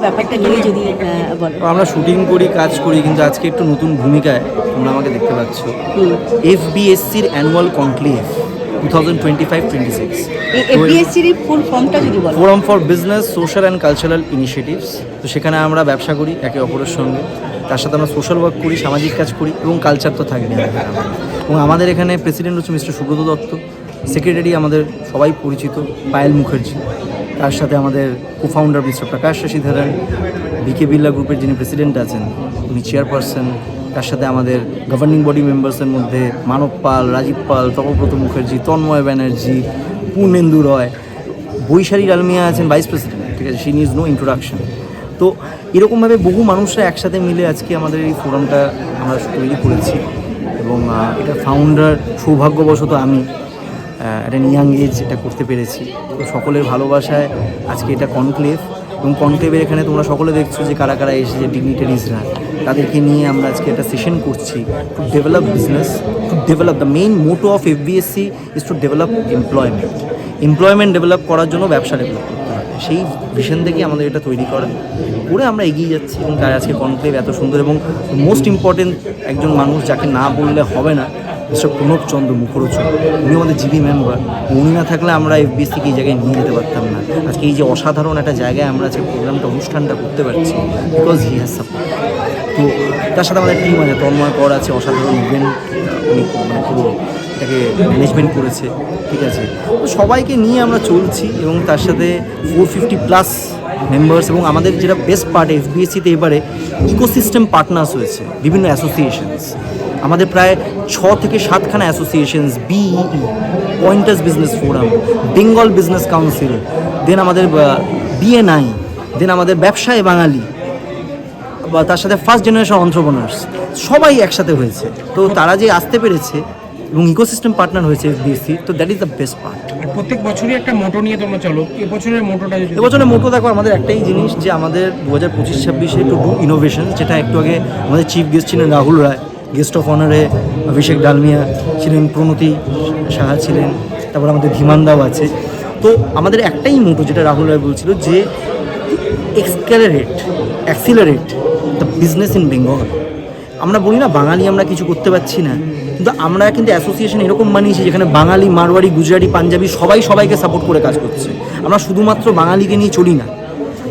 ব্যাপারটা নিয়ে যদি বলো। আমরা শুটিং করি, কাজ করি, কিন্তু আজকে একটু নতুন ভূমিকায় তোমরা আমাকে দেখতে পাচ্ছ। এফবিএসসির অ্যানুয়াল কনক্লেভ 2025-26। এফবিএসসির ফুল ফর্মটা যদি বলো। Forum for business, social and cultural initiatives. তো সেখানে আমরা ব্যবসা করি একে অপরের সঙ্গে, তার সাথে আমরা সোশ্যাল ওয়ার্ক করি, সামাজিক কাজ করি, এবং কালচার তো থাকবে। এবং আমাদের এখানে প্রেসিডেন্ট হচ্ছে মিস্টার সুব্রত দত্ত, সেক্রেটারি আমাদের সবাই পরিচিত পায়েল মুখার্জি, তার সাথে আমাদের কোফাউন্ডার মিস্টার প্রকাশ শশীধরন, বিকে বিড়লা গ্রুপের যিনি প্রেসিডেন্ট আছেন উনি চেয়ারপারসন, তার সাথে আমাদের গভর্নিং বডি মেম্বার্সের মধ্যে মানব পাল, রাজীব পাল, তপব্রত মুখার্জি, তন্ময় ব্যানার্জি, পূর্ণেন্দু রয়, বৈশালী ডালমিয়া আছেন ভাইস প্রেসিডেন্ট, ঠিক আছে, শি নিজ নো ইন্ট্রোডাকশন। তো এরকমভাবে বহু মানুষরা একসাথে মিলে আজকে আমাদের এই ফোরামটা আমরা তৈরি করেছি, এবং এটা ফাউন্ডার সৌভাগ্যবশত আমি একটা ইয়াং এজ এটা করতে পেরেছি। তো সকলের ভালোবাসায় আজকে এটা কনক্লেভ, এবং কনক্লেভের এখানে তোমরা সকলে দেখছো যে কারা কারা এসেছে, ডিগনিটারিজরা, তাদেরকে নিয়ে আমরা আজকে একটা সেশন করছি to develop business, to develop the main motto of FBSC is to develop employment develop করার জন্য ব্যবসা ডেভেলপ করতে হবে। সেই ভিশন থেকে আমাদের এটা তৈরি করা করে আমরা এগিয়ে যাচ্ছি, এবং তার আজকে কনক্লেভ এত সুন্দর। এবং মোস্ট ইম্পর্টেন্ট একজন মানুষ যাকে না বললে হবে না, মিস্টার প্রণবচন্দ্র মুখরোচক, উনি আমাদের জিবি মেম্বার। উনি না থাকলে আমরা এফবিএসসিকে এই জায়গায় নিয়ে যেতে পারতাম না। আজকে এই যে অসাধারণ একটা জায়গায় আমরা আজকে প্রোগ্রামটা, অনুষ্ঠানটা করতে পারছি, বিকজ হি হ্যাজ সাপোর্ট। তো তার সাথে আমাদের টিম আছে, তন্ময় কর আছে, অসাধারণ ইভেন্ট উনি মানে পুরো এটাকে ম্যানেজমেন্ট করেছে, ঠিক আছে। তো সবাইকে নিয়ে আমরা চলছি, এবং তার সাথে 450+ মেম্বার্স, এবং আমাদের যেটা বেস্ট পার্ট এফবিএসসিতে এবারে ইকোসিস্টেম পার্টনার্স হয়েছে, বিভিন্ন অ্যাসোসিয়েশনস। আমাদের প্রায় 6 থেকে 7খানা associations, BEE, pointers business forum, Bengal business council, then আমাদের বিএনআই, দেন আমাদের ব্যবসায় বাঙালি, বা তার সাথে ফার্স্ট জেনারেশন এন্টারপ্রেনার্স, সবাই একসাথে হয়েছে। তো তারা যে আসতে পেরেছে এবং ইকোসিস্টেম পার্টনার হয়েছে এফবিএসসি, তো that is the best part. প্রত্যেক বছরই একটা মোটো নিয়ে তোমরা চলো, এবছরের মোটোটা যদি এবছরের মোটো দেখো, আমাদের একটাই জিনিস যে আমাদের 2025-26 টু ডু ইনোভেশন, যেটা একটু আগে আমাদের চিফ গেস্ট ছিলেন রাহুল রায়, গেস্ট অফ অনারে অভিষেক ডালমিয়া ছিলেন, প্রণতি সাহা ছিলেন, তারপর আমাদের ধীমানদাও আছে। তো আমাদের একটাই মোটো, যেটা রাহুল রায় বলছিল, যে accelerate the business in Bengal. আমরা বলি না বাঙালি আমরা কিছু করতে পারছি না, কিন্তু আমরা কিন্তু অ্যাসোসিয়েশন এরকম বানিয়েছি যেখানে বাঙালি, মারওয়াড়ি, গুজরাটি, পাঞ্জাবি সবাই সবাইকে সাপোর্ট করে কাজ করছে। আমরা শুধুমাত্র বাঙালিকে নিয়ে চলি না,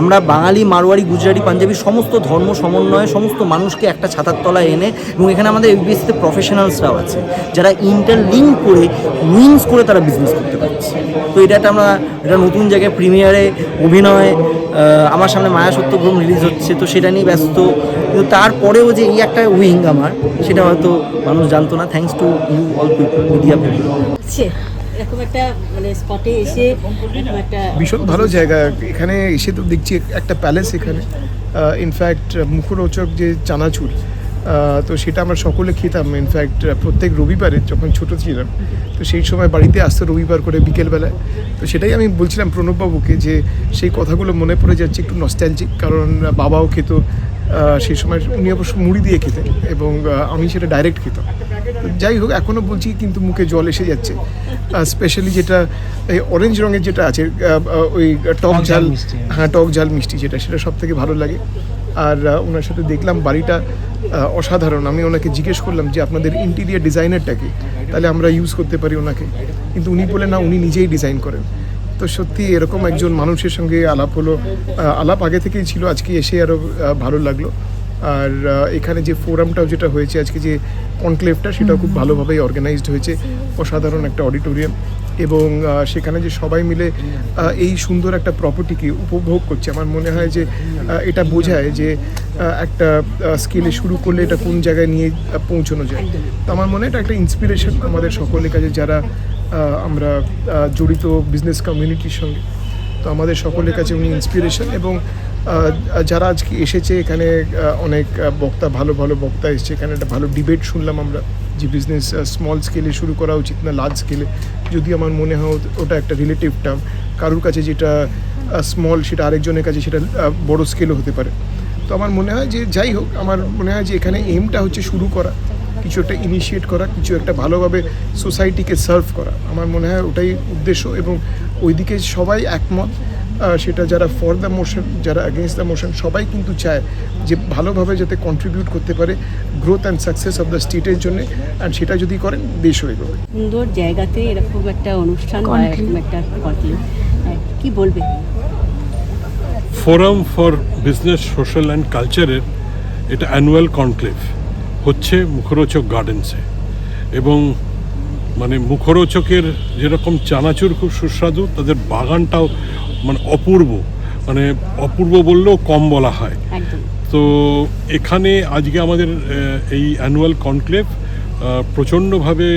আমরা বাঙালি, মারওয়াড়ি, গুজরাটি, পাঞ্জাবি সমস্ত ধর্ম সমন্বয়ে সমস্ত মানুষকে একটা ছাতার তলায় এনে, এবং এখানে আমাদের এফবিএসসিতে প্রফেশনালসরাও আছে যারা ইন্টারলিঙ্ক করে উইংস করে তারা বিজনেস করতে পারছে। তো এটা নতুন জায়গায় প্রিমিয়ারে অভিনয়, আমার সামনে মায়া সত্যগ্রম রিলিজ হচ্ছে, তো সেটা নিয়ে ব্যস্ত। কিন্তু তারপরেও যে এই একটা উইং আমার, সেটা হয়তো মানুষ জানতো না। Thanks to you all people, media people. এরকম একটা মানে স্পটে এসে একটা ভীষণ ভালো জায়গা। এখানে এসে তো দেখছি একটা প্যালেস এখানে। ইনফ্যাক্ট মুখরোচক যে চানাচুর, তো সেটা আমরা সকলে খেতাম। ইনফ্যাক্ট প্রত্যেক রবিবারে যখন ছোটো ছিলাম, তো সেই সময় বাড়িতে আসতো রবিবার করে বিকেলবেলায়। তো সেটাই আমি বলছিলাম প্রণববাবুকে, যে সেই কথাগুলো মনে পড়ে যাচ্ছে, একটু নস্টালজিক। কারণ বাবাও খেত সেই সময়, উনি অবশ্য মুড়ি দিয়ে খেতেন, এবং আমি সেটা ডাইরেক্ট খেতাম। যাই হোক, এখনও বলছি কিন্তু মুখে জল এসে যাচ্ছে। স্পেশালি যেটা এই অরেঞ্জ রঙের যেটা আছে, ওই টক ঝাল, হ্যাঁ টক ঝাল মিষ্টি, সেটা সব থেকে ভালো লাগে। আর ওনার সাথে দেখলাম বাড়িটা অসাধারণ। আমি ওনাকে জিজ্ঞেস করলাম যে আপনাদের ইন্টিরিয়ার ডিজাইনারটা কি, তাহলে আমরা ইউজ করতে পারি ওনাকে। কিন্তু উনি বলে না, উনি নিজেই ডিজাইন করেন। তো সত্যি এরকম একজন মানুষের সঙ্গে আলাপ হলো, আলাপ আগে থেকেই ছিল, আজকে এসে আরও ভালো লাগলো। আর এখানে যে ফোরামটাও যেটা হয়েছে আজকে, যে কনক্লেভটা, সেটাও খুব ভালোভাবেই অর্গানাইজড হয়েছে। অসাধারণ একটা অডিটোরিয়াম, এবং সেখানে যে সবাই মিলে এই সুন্দর একটা প্রপার্টিকে উপভোগ করছে, আমার মনে হয় যে এটা বোঝায় যে একটা স্কেলে শুরু করলে এটা কোন জায়গায় নিয়ে পৌঁছানো যায়। তো আমার মনে হয় এটা একটা ইন্সপিরেশন আমাদের সকলের কাছে, যারা আমরা জড়িত বিজনেস কমিউনিটির সঙ্গে। তো আমাদের সকলের কাছে উনি ইন্সপিরেশন। এবং যারা আজকে এসেছে এখানে, অনেক বক্তা, ভালো ভালো বক্তা এসেছে এখানে। একটা ভালো ডিবেট শুনলাম আমরা, যে বিজনেস স্মল স্কেলে শুরু করা উচিত না লার্জ স্কেলে। যদি আমার মনে হয় ওটা একটা রিলেটিভ টার্ম, কারোর কাছে যেটা স্মল সেটা আরেকজনের কাছে সেটা বড় স্কেলও হতে পারে। তো আমার মনে হয় যে যাই হোক, আমার মনে হয় যে এখানে এমটা হচ্ছে শুরু করা, কিছু একটা ইনিশিয়েট করা, কিছু একটা ভালোভাবে সোসাইটিকে সার্ভ করা। আমার মনে হয় ওটাই উদ্দেশ্য, এবং ওইদিকে সবাই একমত। সেটা যারা ফর দ্য মোশন, যারা অ্যাগেনস্ট দ্য মোশন, সবাই কিন্তু চায় যে ভালোভাবে যাতে কন্ট্রিবিউট করতে পারে growth and success of the স্টেটের জন্য, অ্যান্ড সেটা যদি করেন দেশ হয়ে যাবে। সুন্দর জায়গাতে এরকম একটা অনুষ্ঠান বা এরকম একটা কনক্লেভ, কি বলবে? Forum for business social and কালচারের এটা অ্যানুয়াল কনক্লেভ হচ্ছে মুখরোচক গার্ডেন্সে, এবং মানে মুখরোচকের যেরকম চানাচুর খুব সুস্বাদু, তাদের বাগানটাও মানে অপূর্ব, মানে অপূর্ব বললেও কম বলা হয়। একদম। তো এখানে আজকে আমাদের এই অ্যানুয়াল কনক্লেভ প্রচণ্ডভাবে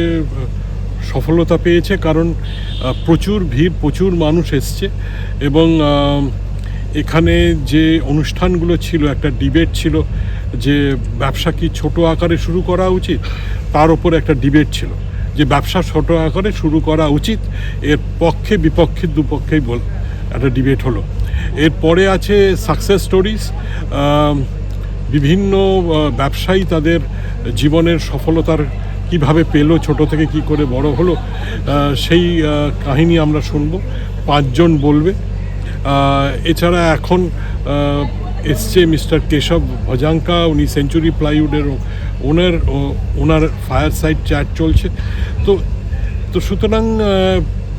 সফলতা পেয়েছে, কারণ প্রচুর ভিড়, প্রচুর মানুষ এসছে, এবং এখানে যে অনুষ্ঠানগুলো ছিল, একটা ডিবেট ছিল যে ব্যবসা কি ছোট আকারে শুরু করা উচিত, তার ওপর একটা ডিবেট ছিল যে ব্যবসা ছোট আকারে শুরু করা উচিত, এর পক্ষে বিপক্ষে দুপক্ষেই একটা ডিবেট হলো। এরপরে আছে সাকসেস স্টোরিজ, বিভিন্ন ব্যবসায়ী তাদের জীবনের সফলতার কিভাবে পেলো, ছোট থেকে কি করে বড় হলো, সেই কাহিনী আমরা শুনবো, 5 জন বলবে। এছাড়া এখন এসছে মিস্টার কেশব ভজাঙ্কা, উনি সেঞ্চুরি প্লাইউডের ওনার ফায়ার সাইড চ্যাট চলছে। তো সুতরাং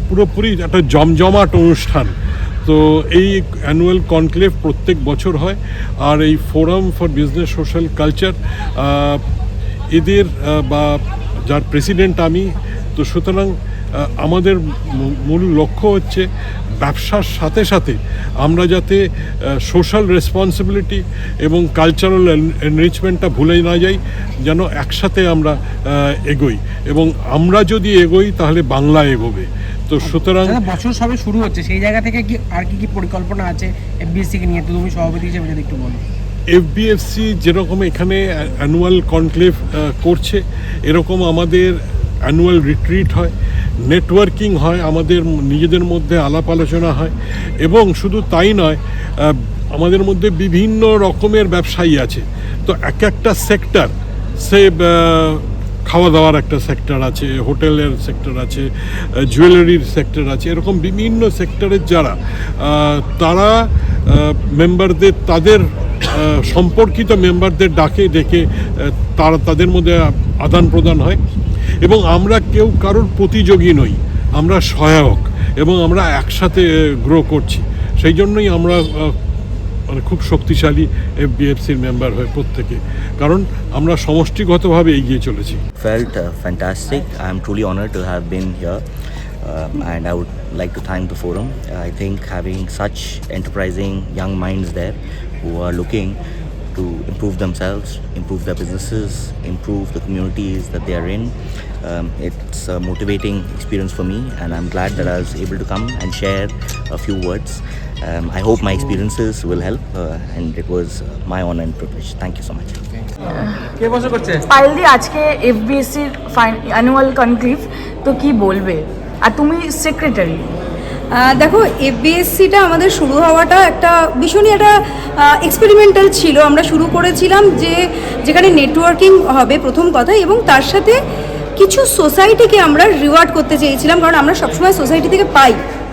পুরোপুরি একটা জমজমাট অনুষ্ঠান। তো এই অ্যানুয়াল কনক্লেভ প্রত্যেক বছর হয়, আর এই forum for business social culture এদের বা যার প্রেসিডেন্ট আমি, তো সুতরাং আমাদের মূল লক্ষ্য হচ্ছে ব্যবসার সাথে সাথে আমরা যাতে সোশ্যাল রেসপন্সিবিলিটি এবং কালচারাল এনরিচমেন্টটা ভুলে না যাই, যেন একসাথে আমরা এগোই, এবং আমরা যদি এগোই তাহলে বাংলা এগোবে। তো সুতরাং বছর সবে শুরু হচ্ছে, সেই জায়গা থেকে কি আর কি পরিকল্পনা আছে এফবিএসসিকে নিয়ে? তো তুমি সভাপতি হিসেবে যদি একটু বলো। এফবিএফসি যেরকম এখানে অ্যানুয়াল কনক্লেভ করছে, এরকম আমাদের অ্যানুয়াল রিট্রিট হয়, নেটওয়ার্কিং হয়, আমাদের নিজেদের মধ্যে আলাপ আলোচনা হয়, এবং শুধু তাই নয়, আমাদের মধ্যে বিভিন্ন রকমের ব্যবসায়ী আছে। তো একটা সেক্টর, সে খাওয়া দাওয়ার একটা সেক্টর আছে, হোটেলের সেক্টর আছে, জুয়েলারির সেক্টর আছে, এরকম বিভিন্ন সেক্টরের যারা তারা মেম্বারদের, তাদের সম্পর্কিত মেম্বারদের ডেকে তাদের মধ্যে আদান প্রদান হয়, এবং আমরা কেউ কারোর প্রতিযোগী নই, আমরা সহায়ক, এবং আমরা একসাথে গ্রো করছি। সেই জন্যই আমরা মানে খুব শক্তিশালী এফবিএফসির মেম্বার হয়ে প্রত্যেকে, কারণ আমরা সমষ্টিগতভাবে এগিয়ে চলেছি। Felt fantastic. I'm truly honored to have been here, and I would like to thank the forum. I think having such enterprising young minds there who are looking to improve themselves, improve their businesses, improve the communities that they are in, it's a motivating experience for me, and I'm glad that I was able to come and share a few words. I hope my experiences will help, and it was my honor and privilege. Thank you so much. পাইলদি, আজকে এফবিএসসির annual conclave, তো কি বলবে? আর তুমি secretary. দেখো, এফবিএসসিটা আমাদের শুরু হওয়াটা একটা ভীষণই একটা এক্সপেরিমেন্টাল ছিল। আমরা শুরু করেছিলাম যেখানে নেটওয়ার্কিং হবে প্রথম কথা, এবং তার সাথে কিছু সোসাইটিকে আমরা রিওয়ার্ড করতে চেয়েছিলাম, কারণ আমরা সবসময় সোসাইটি থেকে পাই,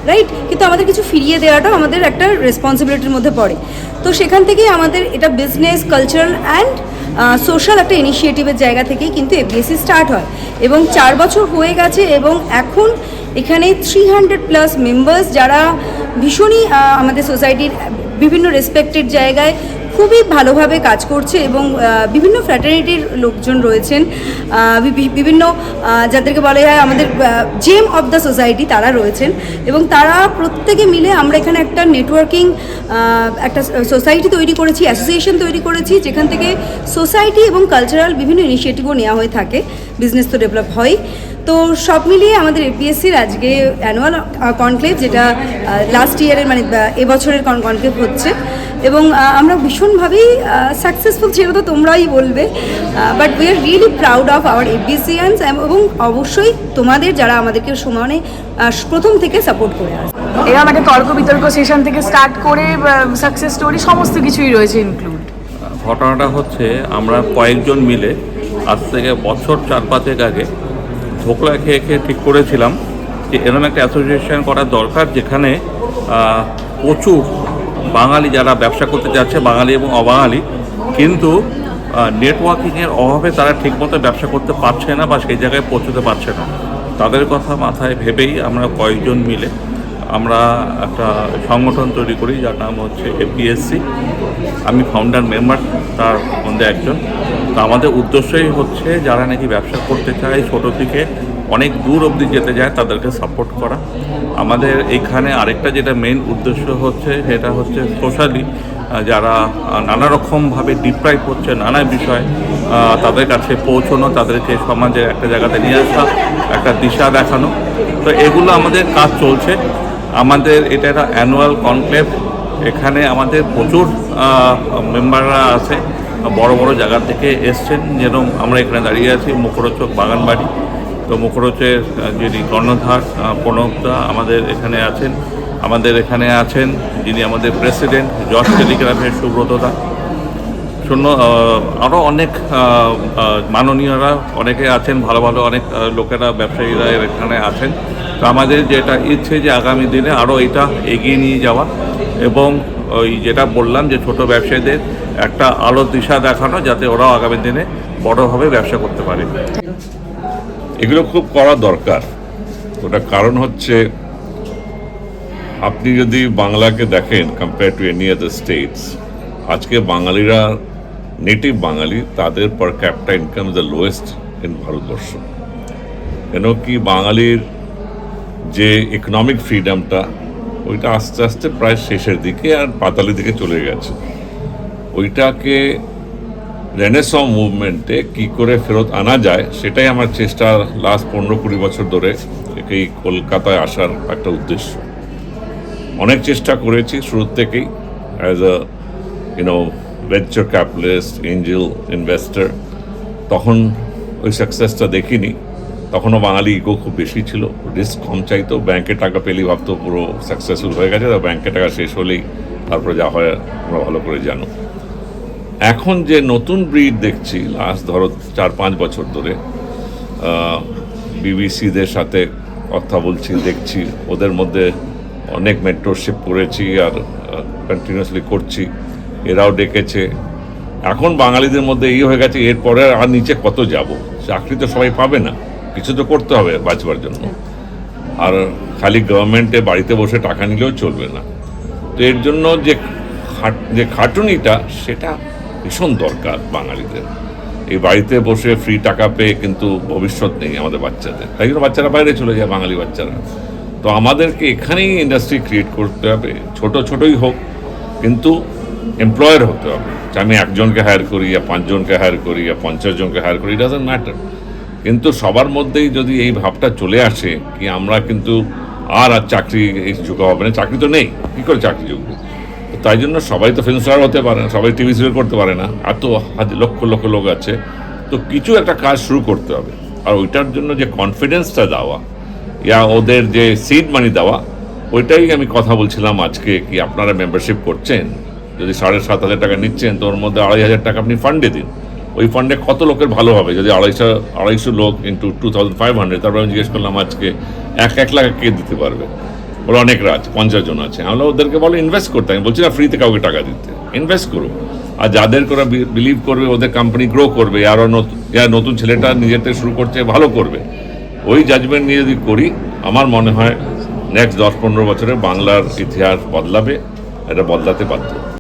রাইট, কিন্তু আমাদের কিছু ফিরিয়ে দেওয়াটাও আমাদের একটা রেসপন্সিবিলিটির মধ্যে পড়ে। তো সেখান থেকেই আমাদের এটা বিজনেস, কালচারাল অ্যান্ড সোশ্যাল একটা ইনিশিয়েটিভের জায়গা থেকেই কিন্তু এফবিএসসি স্টার্ট হয়, এবং 4 বছর হয়ে গেছে, এবং এখন এখানে 300+ মেম্বার্স, যারা ভীষণই আমাদের সোসাইটির বিভিন্ন রেসপেক্টেড জায়গায় খুবই ভালোভাবে কাজ করছে, এবং বিভিন্ন ফ্র্যাটার্নিটির লোকজন রয়েছেন, বিভিন্ন যাদেরকে বলা হয় আমাদের জেম অফ দ্য সোসাইটি, তারা রয়েছেন, এবং তারা প্রত্যেকে মিলে আমরা এখানে একটা নেটওয়ার্কিং, একটা সোসাইটি তৈরি করেছি, অ্যাসোসিয়েশন তৈরি করেছি, যেখান থেকে সোসাইটি এবং কালচারাল বিভিন্ন ইনিশিয়েটিভও নেওয়া হয়ে থাকে, বিজনেস তো ডেভেলপ হয়। তো সব মিলিয়ে আমাদের এফবিএসসির আজকে অ্যানুয়াল কনক্লেভ, যেটা লাস্ট ইয়ারের মানে এবছরের কনক্লেভ হচ্ছে, এবং আমরা ভীষণভাবেই সাকসেসফুল, সেটা তো তোমরাই বলবে, but we are really proud of our FBSCians, এবং অবশ্যই তোমাদের যারা আমাদেরকে সমানে প্রথম থেকে সাপোর্ট করে আসে। এরকম একটা তর্ক বিতর্ক সেশন থেকে স্টার্ট করে সাকসেস স্টোরি সমস্ত কিছুই রয়েছে ইনক্লুড। ঘটনাটা হচ্ছে, আমরা কয়েকজন মিলে আজ থেকে বছর 4-5 আগে ধোকলা খেয়ে ঠিক করেছিলাম যে এরকম একটা অ্যাসোসিয়েশন করা দরকার, যেখানে প্রচুর বাঙালি যারা ব্যবসা করতে যাচ্ছে, বাঙালি এবং অবাঙালি, কিন্তু নেটওয়ার্কিংয়ের অভাবে তারা ঠিকমতো ব্যবসা করতে পারছে না বা সেই জায়গায় পৌঁছতে পারছে না। তাদের কথা মাথায় ভেবেই আমরা কয়েকজন মিলে আমরা একটা সংগঠন তৈরি করি যার নাম হচ্ছে FBSC। আমি ফাউন্ডার মেম্বার তার মধ্যে একজন। তো আমাদের উদ্দেশ্যই হচ্ছে যারা নাকি ব্যবসা করতে চায়, ছোটো থেকে অনেক দূর অবধি যেতে যায়, তাদেরকে সাপোর্ট করা। আমাদের এখানে আরেকটা যেটা মেইন উদ্দেশ্য হচ্ছে সেটা হচ্ছে সোশ্যালি যারা নানা রকমভাবে ডিপ্রাইভ হচ্ছে নানা বিষয়, তাদের কাছে পৌঁছানো, তাদেরকে সমাজের একটা জায়গাতে নিয়ে আসা, একটা দিশা দেখানো। তো এগুলো আমাদের কাজ চলছে। আমাদের এটা একটা অ্যানুয়াল কনক্লেভ। এখানে আমাদের প্রচুর মেম্বাররা আছে, বড় বড় জায়গা থেকে এসছেন। যেরকম আমরা এখানে দাঁড়িয়ে আছি মুখরোচক বাগানবাড়ি, তো মুখরোচের যিনি কর্ণধার প্রণবদা আমাদের এখানে আছেন। আমাদের এখানে আছেন যিনি আমাদের প্রেসিডেন্ট জজ টেলিগ্রাফের সুব্রতদা, আরও অনেক মাননীয়রা অনেকে আছেন, ভালো ভালো অনেক লোকেরা ব্যবসায়ীরা এখানে আছেন। তো আমাদের যেটা ইচ্ছে যে আগামী দিনে আরও এটা এগিয়ে নিয়ে যাওয়া এবং ওই যেটা বললাম যে ছোট ব্যবসায়ীদের একটা আলো দিশা দেখানো, যাতে ওরাও আগামী দিনে বড়োভাবে ব্যবসা করতে পারে। এগুলো খুব করা দরকার। ওটা কারণ হচ্ছে আপনি যদি বাংলাকে দেখেন compare to any other states, আজকে বাঙালিরা নেটিভ বাঙালি, তাদের পার capital income is the lowest in Bharatvarsha. কেন কি বাঙালির যে ইকোনমিক ফ্রিডমটা ওইটা আস্তে আস্তে প্রায় শেষের দিকে আর পাতালের দিকে চলে গেছে। ওইটাকে রেনেসঁ মুভমেন্টে কি করে ফেরত আনা যায় সেটাই আমার চেষ্টা লাস্ট 15-20 বছর ধরে এই কলকাতায় আসার একটা উদ্দেশ্য। অনেক চেষ্টা করেছি শুরু থেকেই as a venture capitalist, Angel investor. তখন ওই সাকসেসটা দেখিনি, তখনও বাঙালি ইগো খুব বেশি ছিল, রিস্ক কম চাইতো, ব্যাংকে টাকা পেলেই ভাবতো পুরো সাকসেসফুল হয়ে গেছে, ব্যাংকে টাকা শেষ হলেই তারপরে যা হয় আমরা ভালো করে জানো। এখন যে নতুন ব্রিড দেখছি লাস্ট ধরো 4-5 বছর ধরে, বিবিসিদের সাথে কথা বলছি, দেখছি ওদের মধ্যে অনেক মেন্টরশিপ করেছি আর কন্টিনিউয়াসলি করছি, এরাও ডেকেছে। এখন বাঙালিদের মধ্যে এই হয়ে গেছে এরপরে আর নিচে কত যাব, চাকরি তো সবাই পাবে না, কিছু তো করতে হবে বাঁচবার জন্য। আর খালি গভর্নমেন্টে বাড়িতে বসে টাকা নিলেও চলবে না। তো এর জন্য যে খাটুনিটা সেটা ভীষণ দরকার বাঙালিদের। এই বাড়িতে বসে ফ্রি টাকা পেয়ে কিন্তু ভবিষ্যৎ নেই আমাদের বাচ্চাদের, তাই জন্য বাচ্চারা বাইরে চলে যায় বাঙালি বাচ্চারা। তো আমাদেরকে এখানেই ইন্ডাস্ট্রি ক্রিয়েট করতে হবে, ছোটোই হোক, কিন্তু এমপ্লয়ার হতে হবে। আমি একজনকে হায়ার করি, 5 জনকে হায়ার করি, 50 জনকে হায়ার করি, ইট ডাজন্ট ম্যাটার। কিন্তু সবার মধ্যেই যদি এই ভাবটা চলে আসে কি আমরা কিন্তু আর চাকরি যোগ্য হবে না, চাকরি তো নেই, কী করে চাকরি যোগ্য? তাই জন্য সবাই তো ফিল্ম স্টার হতে পারে না, সবাই টিভি সিরিয়াল করতে পারে না, এত লক্ষ লক্ষ লোক আছে। তো কিছু একটা কাজ শুরু করতে হবে, আর ওইটার জন্য যে কনফিডেন্সটা দেওয়া ইয়া ওদের যে সিড মানি দেওয়া, ওইটাই আমি কথা বলছিলাম আজকে কি আপনারা মেম্বারশিপ করছেন, যদি 7,500 টাকা নিচ্ছেন তো ওর মধ্যে 2,500 টাকা আপনি ফান্ডে দিন। ওই ফান্ডে কত লোকের ভালো হবে যদি 250 লোক ইন্টু 2,500। তারপরে আমি জিজ্ঞেস করলাম আজকে 1 লাখ কে দিতে পারবে? ওরা অনেক রাজ 50 জন আছে। আমরা ওদেরকে বলো ইনভেস্ট করতে, আমি বলছি না ফ্রিতে কাউকে টাকা দিতে, ইনভেস্ট করো। আর যাদের করে বিলিভ করবে ওদের কোম্পানি গ্রো করবে, আরও নতুন ছেলেটা নিজেদের শুরু করছে ভালো করবে, ওই জাজমেন্ট নিয়ে যদি করি আমার মনে হয় নেক্সট 10-15 বছরে বাংলার ইতিহাস বদলাবে, এটা বদলাতে বাধ্য।